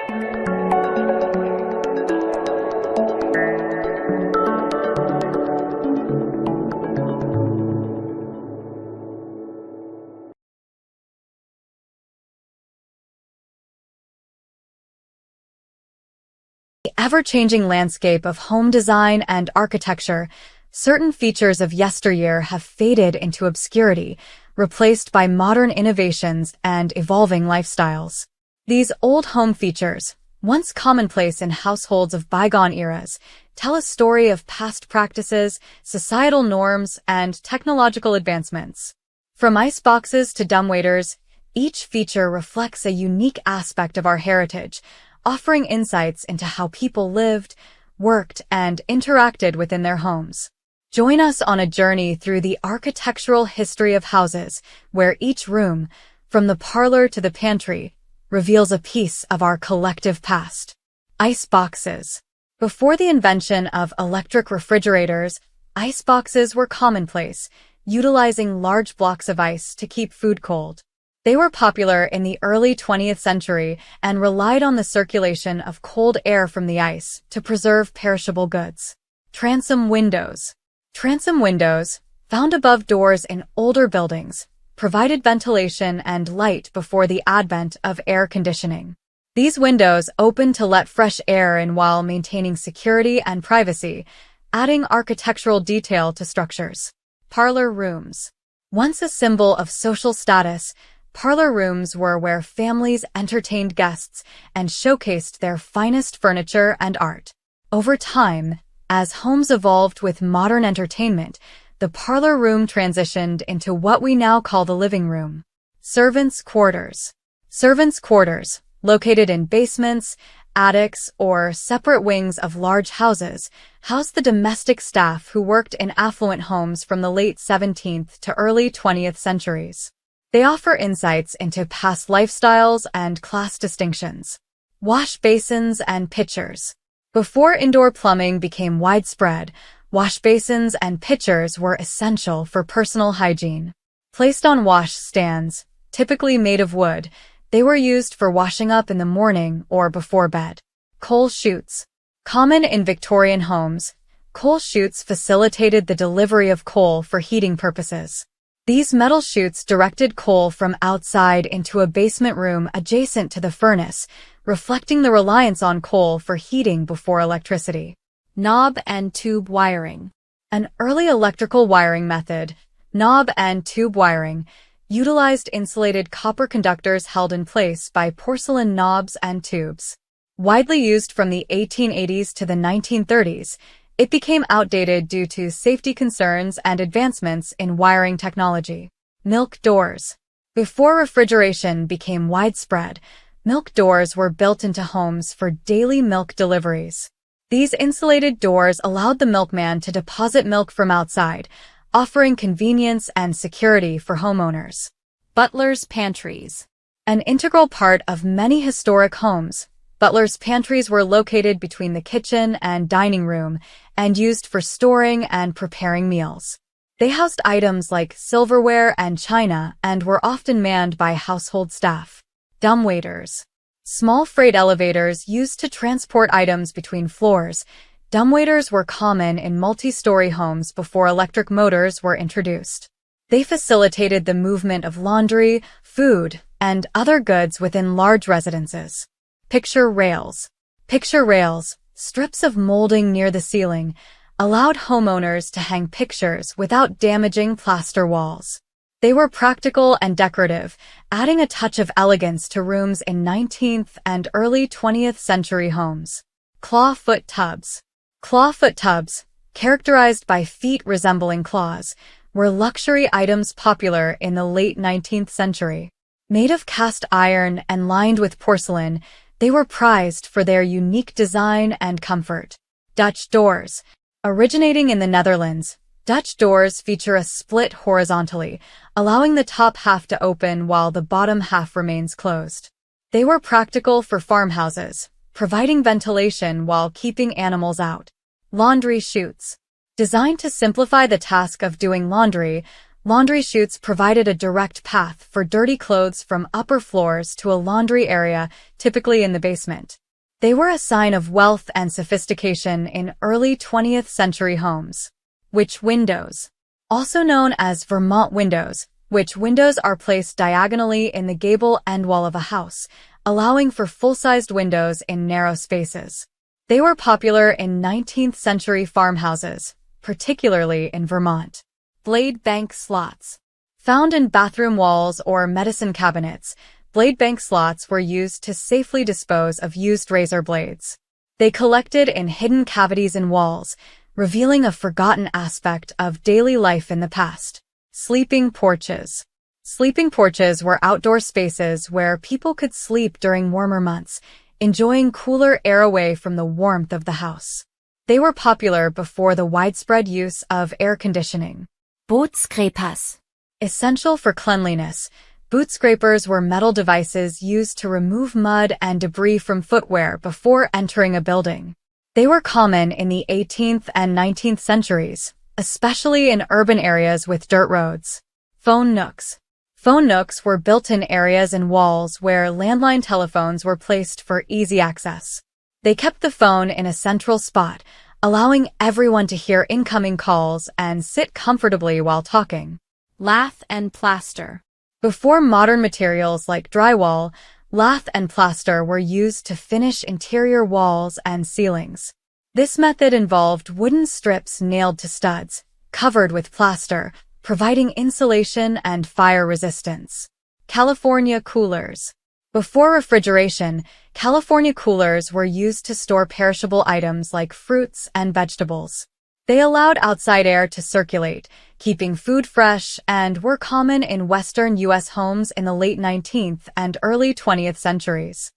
The ever-changing landscape of home design and architecture, certain features of yesteryear have faded into obscurity, replaced by modern innovations and evolving lifestyles. These old home features, once commonplace in households of bygone eras, tell a story of past practices, societal norms, and technological advancements. From iceboxes to dumbwaiters, each feature reflects a unique aspect of our heritage, offering insights into how people lived, worked, and interacted within their homes. Join us on a journey through the architectural history of houses, where each room, from the parlor to the pantry, reveals a piece of our collective past. Iceboxes. Before the invention of electric refrigerators, iceboxes were commonplace, utilizing large blocks of ice to keep food cold. They were popular in the early 20th century and relied on the circulation of cold air from the ice to preserve perishable goods. Transom windows. Transom windows, found above doors in older buildings, provided ventilation and light before the advent of air conditioning. These windows opened to let fresh air in while maintaining security and privacy, adding architectural detail to structures. Parlor rooms. Once a symbol of social status, parlor rooms were where families entertained guests and showcased their finest furniture and art. Over time, as homes evolved with modern entertainment, the parlor room transitioned into what we now call the living room. Servants' quarters. Servants' quarters, located in basements, attics, or separate wings of large houses, housed the domestic staff who worked in affluent homes from the late 17th to early 20th centuries. They offer insights into past lifestyles and class distinctions. Wash basins and pitchers. Before indoor plumbing became widespread, wash basins and pitchers were essential for personal hygiene. Placed on wash stands, typically made of wood, they were used for washing up in the morning or before bed. Coal chutes. Common in Victorian homes, coal chutes facilitated the delivery of coal for heating purposes. These metal chutes directed coal from outside into a basement room adjacent to the furnace, reflecting the reliance on coal for heating before electricity. Knob and tube wiring. An early electrical wiring method, knob and tube wiring, utilized insulated copper conductors held in place by porcelain knobs and tubes. Widely used from the 1880s to the 1930s, it became outdated due to safety concerns and advancements in wiring technology. Milk doors. Before refrigeration became widespread, milk doors were built into homes for daily milk deliveries. These insulated doors allowed the milkman to deposit milk from outside, offering convenience and security for homeowners. Butler's pantries. An integral part of many historic homes, Butler's pantries were located between the kitchen and dining room and used for storing and preparing meals. They housed items like silverware and china and were often manned by household staff. Dumbwaiters. Small freight elevators used to transport items between floors, dumbwaiters were common in multi-story homes before electric motors were introduced. They facilitated the movement of laundry, food, and other goods within large residences. Picture rails. Picture rails, strips of molding near the ceiling, allowed homeowners to hang pictures without damaging plaster walls. They were practical and decorative, adding a touch of elegance to rooms in 19th and early 20th century homes. Clawfoot tubs. Clawfoot tubs, characterized by feet resembling claws, were luxury items popular in the late 19th century. Made of cast iron and lined with porcelain, they were prized for their unique design and comfort. Dutch doors. Originating in the Netherlands, Dutch doors feature a split horizontally, allowing the top half to open while the bottom half remains closed. They were practical for farmhouses, providing ventilation while keeping animals out. Laundry chutes. Designed to simplify the task of doing laundry, Laundry chutes provided a direct path for dirty clothes from upper floors to a laundry area, typically in the basement. They were a sign of wealth and sophistication in early 20th century homes. Witch windows. Also known as Vermont windows, witch windows are placed diagonally in the gable end wall of a house, allowing for full-sized windows in narrow spaces. They were popular in 19th century farmhouses, particularly in Vermont. Blade bank slots. Found in bathroom walls or medicine cabinets, blade bank slots were used to safely dispose of used razor blades. They collected in hidden cavities in walls, revealing a forgotten aspect of daily life in the past. Sleeping porches. Sleeping porches were outdoor spaces where people could sleep during warmer months, enjoying cooler air away from the warmth of the house. They were popular before the widespread use of air conditioning. Boot scrapers. Essential for cleanliness, boot scrapers were metal devices used to remove mud and debris from footwear before entering a building. They were common in the 18th and 19th centuries, especially in urban areas with dirt roads. Phone nooks. Phone nooks were built-in areas in walls where landline telephones were placed for easy access. They kept the phone in a central spot, allowing everyone to hear incoming calls and sit comfortably while talking. Lath and plaster. Before modern materials like drywall, lath and plaster were used to finish interior walls and ceilings. This method involved wooden strips nailed to studs, covered with plaster, providing insulation and fire resistance. California coolers. Before refrigeration, California coolers were used to store perishable items like fruits and vegetables. They allowed outside air to circulate, keeping food fresh, and were common in Western U.S. homes in the late 19th and early 20th centuries.